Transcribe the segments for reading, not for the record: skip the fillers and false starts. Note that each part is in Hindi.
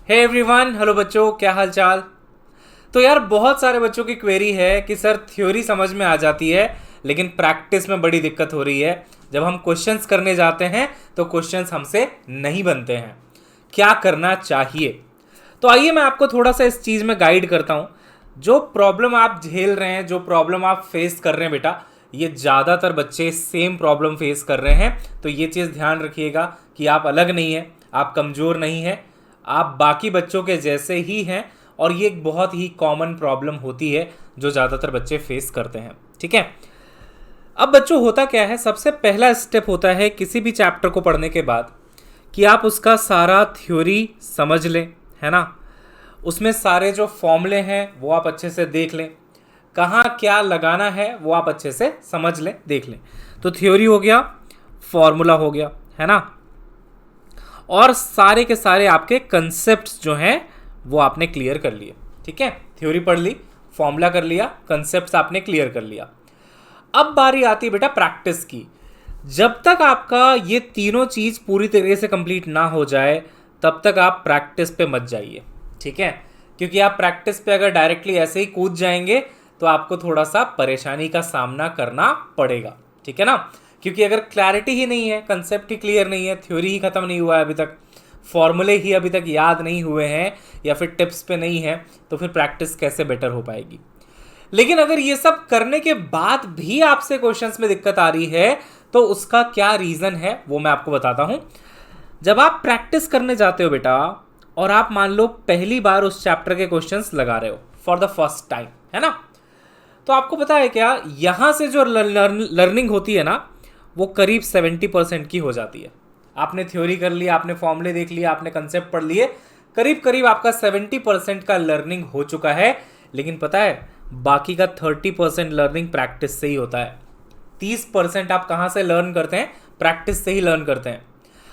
हे एवरीवन, हेलो बच्चों, क्या हाल चाल। तो यार बहुत सारे बच्चों की क्वेरी है कि सर थ्योरी समझ में आ जाती है लेकिन प्रैक्टिस में बड़ी दिक्कत हो रही है। जब हम क्वेश्चंस करने जाते हैं तो क्वेश्चंस हमसे नहीं बनते हैं, क्या करना चाहिए। तो आइए मैं आपको थोड़ा सा इस चीज़ में गाइड करता हूँ। जो प्रॉब्लम आप झेल रहे हैं, जो प्रॉब्लम आप फेस कर रहे हैं बेटा, ये ज़्यादातर बच्चे सेम प्रॉब्लम फेस कर रहे हैं। तो ये चीज़ ध्यान रखिएगा कि आप अलग नहीं हैं, आप कमज़ोर नहीं हैं, आप बाकी बच्चों के जैसे ही हैं। और ये एक बहुत ही कॉमन प्रॉब्लम होती है जो ज़्यादातर बच्चे फेस करते हैं। ठीक है, अब बच्चों होता क्या है, सबसे पहला स्टेप होता है किसी भी चैप्टर को पढ़ने के बाद कि आप उसका सारा थ्योरी समझ लें, है ना। उसमें सारे जो फॉर्मूले हैं वो आप अच्छे से देख लें, कहाँ क्या लगाना है वो आप अच्छे से समझ लें, देख लें। तो थ्योरी हो गया, फॉर्मूला हो गया, है ना, और सारे के सारे आपके कंसेप्ट्स जो हैं वो आपने क्लियर कर लिए। ठीक है, थ्योरी पढ़ ली, फॉर्मूला कर लिया, कंसेप्ट्स आपने क्लियर कर लिया। अब बारी आती है बेटा प्रैक्टिस की। जब तक आपका ये तीनों चीज़ पूरी तरीके से कंप्लीट ना हो जाए तब तक आप प्रैक्टिस पे मत जाइए। ठीक है, क्योंकि आप प्रैक्टिस पे अगर डायरेक्टली ऐसे ही कूद जाएंगे तो आपको थोड़ा सा परेशानी का सामना करना पड़ेगा। ठीक है ना, क्योंकि अगर क्लैरिटी ही नहीं है, कंसेप्ट ही क्लियर नहीं है, थ्योरी ही खत्म नहीं हुआ है अभी तक, फॉर्मूले ही अभी तक याद नहीं हुए हैं या फिर टिप्स पे नहीं है, तो फिर प्रैक्टिस कैसे बेटर हो पाएगी। लेकिन अगर ये सब करने के बाद भी आपसे क्वेश्चंस में दिक्कत आ रही है तो उसका क्या रीज़न है वो मैं आपको बताता हूं। जब आप प्रैक्टिस करने जाते हो बेटा और आप मान लो पहली बार उस चैप्टर के क्वेश्चंस लगा रहे हो फॉर द फर्स्ट टाइम, है ना, तो आपको पता है क्या, यहां से जो लर्निंग होती है ना वो करीब 70% की हो जाती है। आपने थ्योरी कर लिया, आपने फॉर्मूले देख लिया, आपने कंसेप्ट पढ़ लिए, करीब करीब आपका 70% का लर्निंग हो चुका है। लेकिन पता है बाकी का 30% लर्निंग प्रैक्टिस से ही होता है। 30% आप कहाँ से लर्न करते हैं, प्रैक्टिस से ही लर्न करते हैं।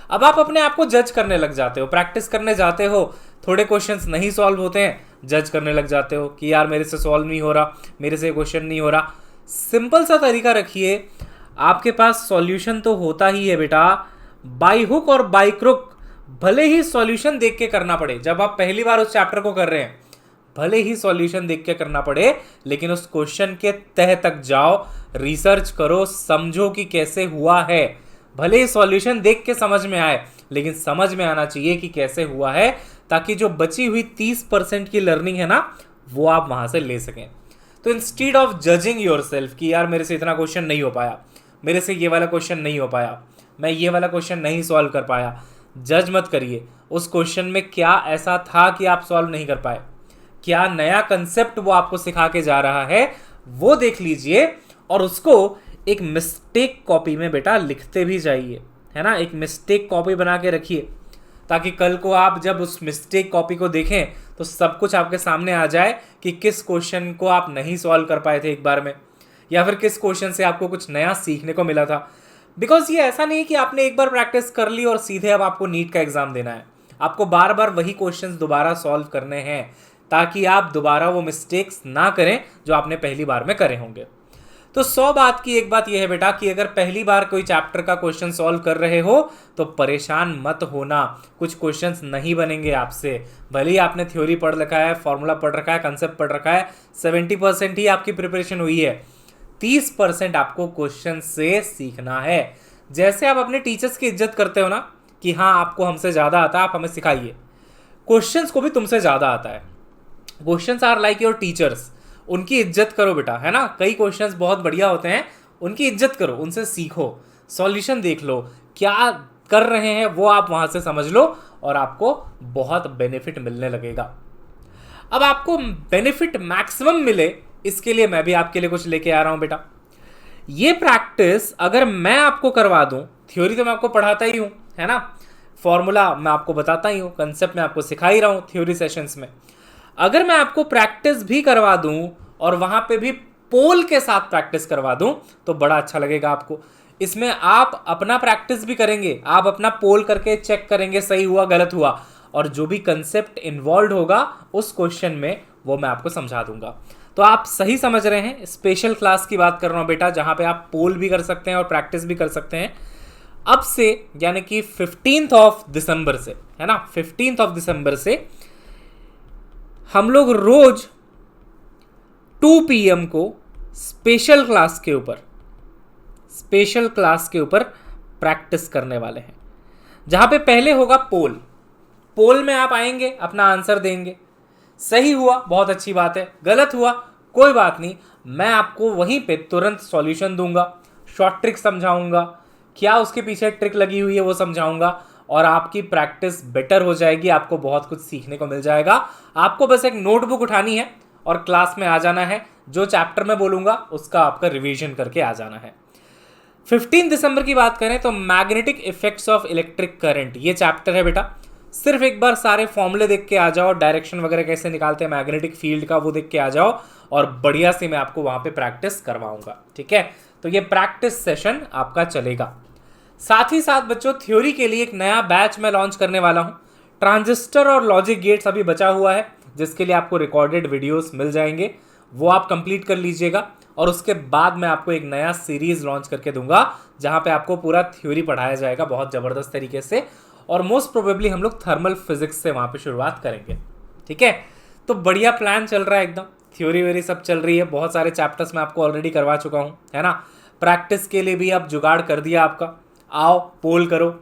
अब आप अपने आप को जज करने लग जाते हो, प्रैक्टिस करने जाते हो, थोड़े क्वेश्चंस नहीं सॉल्व होते हैं, जज करने लग जाते हो कि यार मेरे से सॉल्व नहीं हो रहा, मेरे से क्वेश्चन नहीं हो रहा। सिंपल सा तरीका रखिए, आपके पास सॉल्यूशन तो होता ही है बेटा, बाई हुक और बाई क्रुक, भले ही सॉल्यूशन देख के करना पड़े। जब आप पहली बार उस चैप्टर को कर रहे हैं भले ही सॉल्यूशन देख के करना पड़े, लेकिन उस क्वेश्चन के तह तक जाओ, रिसर्च करो, समझो कि कैसे हुआ है। भले ही सॉल्यूशन देख के समझ में आए लेकिन समझ में आना चाहिए कि कैसे हुआ है, ताकि जो बची हुई 30% की लर्निंग है ना वो आप वहां से ले सकें। तो instead of judging your self कि यार मेरे से इतना क्वेश्चन नहीं हो पाया, मेरे से ये वाला क्वेश्चन नहीं हो पाया, मैं ये वाला क्वेश्चन नहीं सॉल्व कर पाया, जज मत करिए। उस क्वेश्चन में क्या ऐसा था कि आप सॉल्व नहीं कर पाए, क्या नया कंसेप्ट वो आपको सिखा के जा रहा है, वो देख लीजिए और उसको एक मिस्टेक कॉपी में बेटा लिखते भी जाइए, है ना। एक मिस्टेक कॉपी बना के रखिए ताकि कल को आप जब उस मिस्टेक कॉपी को देखें तो सब कुछ आपके सामने आ जाए कि किस क्वेश्चन को आप नहीं सॉल्व कर पाए थे एक बार में, या फिर किस क्वेश्चन से आपको कुछ नया सीखने को मिला था। बिकॉज ये ऐसा नहीं कि आपने एक बार प्रैक्टिस कर ली और सीधे अब आपको नीट का एग्जाम देना है। आपको बार बार वही क्वेश्चंस दोबारा सॉल्व करने हैं ताकि आप दोबारा वो मिस्टेक्स ना करें जो आपने पहली बार में करे होंगे। तो 100 बात की एक बात यह है बेटा कि अगर पहली बार कोई चैप्टर का क्वेश्चन सॉल्व कर रहे हो तो परेशान मत होना, कुछ क्वेश्चंस नहीं बनेंगे आपसे। भले ही आपने थ्योरी पढ़ रखा है, फॉर्मूला पढ़ रखा है, कंसेप्ट पढ़ रखा है, 70% ही आपकी प्रिपरेशन हुई है, 30% आपको क्वेश्चन से सीखना है। जैसे आप अपने टीचर्स की इज्जत करते हो ना कि हाँ आपको हमसे ज़्यादा आता है, आप हमें सिखाइए, क्वेश्चंस को भी तुमसे ज़्यादा आता है। Questions are like your teachers, उनकी इज्जत करो बेटा, है ना। कई क्वेश्चंस बहुत बढ़िया होते हैं, उनकी इज्जत करो, उनसे सीखो, सॉल्यूशन देख लो, क्या कर रहे हैं वो आप वहां से समझ लो और आपको बहुत बेनिफिट मिलने लगेगा। अब आपको बेनिफिट मैक्सिमम मिले इसके लिए मैं भी आपके लिए कुछ लेके आ रहा हूं बेटा। ये प्रैक्टिस अगर मैं आपको करवा दूं, थ्योरी तो मैं आपको पढ़ाता ही हूं, है ना, फॉर्मूला मैं आपको बताता ही हूं, कंसेप्ट मैं आपको सिखा ही रहा हूं थ्योरी सेशंस में, अगर मैं आपको प्रैक्टिस भी करवा दूं और वहां पे भी पोल के साथ प्रैक्टिस करवा दूं तो बड़ा अच्छा लगेगा आपको। इसमें आप अपना प्रैक्टिस भी करेंगे, आप अपना पोल करके चेक करेंगे सही हुआ गलत हुआ, और जो भी कंसेप्ट इन्वॉल्व होगा उस क्वेश्चन में वो मैं आपको समझा दूंगा। तो आप सही समझ रहे हैं, स्पेशल क्लास की बात कर रहा हूं बेटा, जहां पे आप पोल भी कर सकते हैं और प्रैक्टिस भी कर सकते हैं। अब से यानी कि 15th ऑफ दिसंबर से, है ना, 15th ऑफ दिसंबर से हम लोग रोज 2 PM को स्पेशल क्लास के ऊपर प्रैक्टिस करने वाले हैं, जहां पे पहले होगा पोल में आप आएंगे, अपना आंसर देंगे। सही हुआ बहुत अच्छी बात है, गलत हुआ कोई बात नहीं, मैं आपको वहीं पे तुरंत सॉल्यूशन दूंगा, शॉर्ट ट्रिक समझाऊंगा, क्या उसके पीछे ट्रिक लगी हुई है वो समझाऊंगा, और आपकी प्रैक्टिस बेटर हो जाएगी, आपको बहुत कुछ सीखने को मिल जाएगा। आपको बस एक नोटबुक उठानी है और क्लास में आ जाना है, जो चैप्टर में बोलूंगा उसका आपका रिवीजन करके आ जाना है। 15 दिसंबर की बात करें तो magnetic effects of electric current, ये चैप्टर है बेटा। सिर्फ एक बार सारे फॉर्मूले देख के आ जाओ, डायरेक्शन वगैरह कैसे निकालते हैं मैग्नेटिक फील्ड का वो देख के आ जाओ, और बढ़िया से मैं आपको वहां पे प्रैक्टिस करवाऊंगा, ठीक है। तो ये प्रैक्टिस सेशन आपका चलेगा। साथ ही साथ बच्चों थ्योरी के लिए एक नया बैच मैं लॉन्च करने वाला हूं। ट्रांजिस्टर और लॉजिक गेट्स अभी बचा हुआ है, जिसके लिए आपको रिकॉर्डेड वीडियोस मिल जाएंगे, वो आप कंप्लीट कर लीजिएगा। और उसके बाद मैं आपको एक नया सीरीज लॉन्च करके दूंगा, जहां पे आपको पूरा थ्योरी पढ़ाया जाएगा बहुत जबरदस्त तरीके से, और मोस्ट प्रोबेबली हम लोग थर्मल फिजिक्स से वहां पे शुरुआत करेंगे, ठीक है। तो बढ़िया प्लान चल रहा है एकदम, थ्योरी वेरी सब चल रही है, बहुत सारे चैप्टर्स मैं आपको ऑलरेडी करवा चुका हूं, है ना। प्रैक्टिस के लिए भी अब जुगाड़ कर दिया आपका, आओ पोल करो,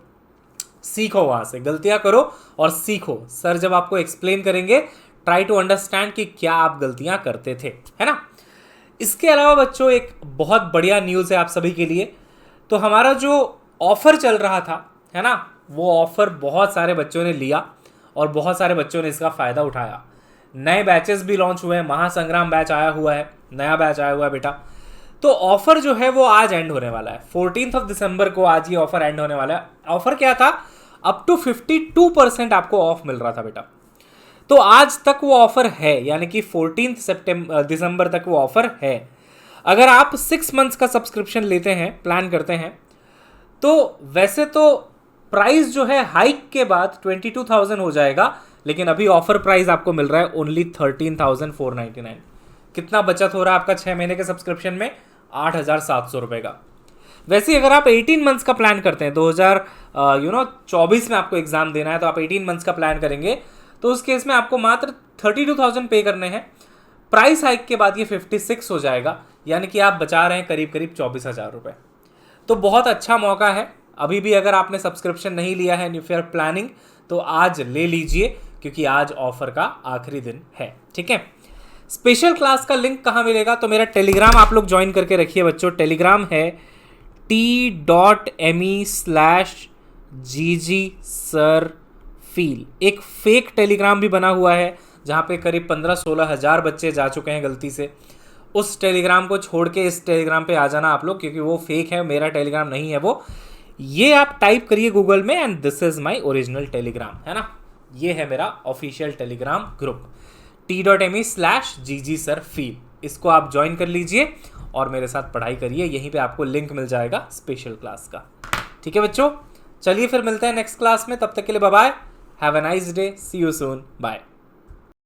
सीखो, वहां से गलतियां करो और सीखो। सर जब आपको एक्सप्लेन करेंगे ट्राई टू अंडरस्टैंड कि क्या आप गलतियां करते थे, है ना। इसके अलावा बच्चों एक बहुत बढ़िया न्यूज़ है आप सभी के लिए। तो हमारा जो ऑफर चल रहा था, है ना, वो ऑफर बहुत सारे बच्चों ने लिया और बहुत सारे बच्चों ने इसका फ़ायदा उठाया। नए बैचेस भी लॉन्च हुए हैं, महासंग्राम बैच आया हुआ है, नया बैच आया हुआ है बेटा। तो ऑफर जो है वो आज एंड होने वाला है, 14th ऑफ दिसंबर को आज ये ऑफर एंड होने वाला है। ऑफर क्या था, अप टू 52% आपको ऑफ मिल रहा था बेटा। तो आज तक वो ऑफर है, यानी कि 14 दिसंबर तक वो ऑफर है। अगर आप 6 मंथ्स का सब्सक्रिप्शन लेते हैं, प्लान करते हैं, तो वैसे तो प्राइस जो है हाइक के बाद 22,000 हो जाएगा, लेकिन अभी ऑफर प्राइस आपको मिल रहा है ओनली 13,499। कितना बचत हो रहा है आपका 6 महीने के सब्सक्रिप्शन में, 8,700 रुपये का। वैसे ही अगर आप 18 मंथ्स का प्लान करते हैं, 2024 में आपको एग्जाम देना है, तो आप 18 मंथ्स का प्लान करेंगे, तो उस केस में आपको मात्र 32,000 पे करने हैं। प्राइस हाइक के बाद ये 56 हो जाएगा, यानी कि आप बचा रहे हैं करीब करीब 24,000 रुपये। तो बहुत अच्छा मौका है। अभी भी अगर आपने सब्सक्रिप्शन नहीं लिया है न्यू ईयर प्लानिंग, तो आज ले लीजिए, क्योंकि आज ऑफर का आखिरी दिन है, ठीक है। स्पेशल क्लास का लिंक कहाँ मिलेगा, तो मेरा टेलीग्राम आप लोग ज्वाइन करके रखिए बच्चों। टेलीग्राम है t.me/ggsurfeel। एक फेक टेलीग्राम भी बना हुआ है, जहाँ पे करीब 15-16 हज़ार बच्चे जा चुके हैं गलती से। उस टेलीग्राम को छोड़ के इस टेलीग्राम पे आ जाना आप लोग, क्योंकि वो फेक है, मेरा टेलीग्राम नहीं है वो। ये आप टाइप करिए गूगल में, and this is my original Telegram, है ना। ये है मेरा ऑफिशियल टेलीग्राम ग्रुप, t.me/ggsurfeel। इसको आप ज्वाइन कर लीजिए और मेरे साथ पढ़ाई करिए, यहीं पे आपको लिंक मिल जाएगा स्पेशल क्लास का, ठीक है बच्चों। चलिए फिर मिलते हैं नेक्स्ट क्लास में, तब तक के लिए bye bye, have a nice day, see you soon, bye.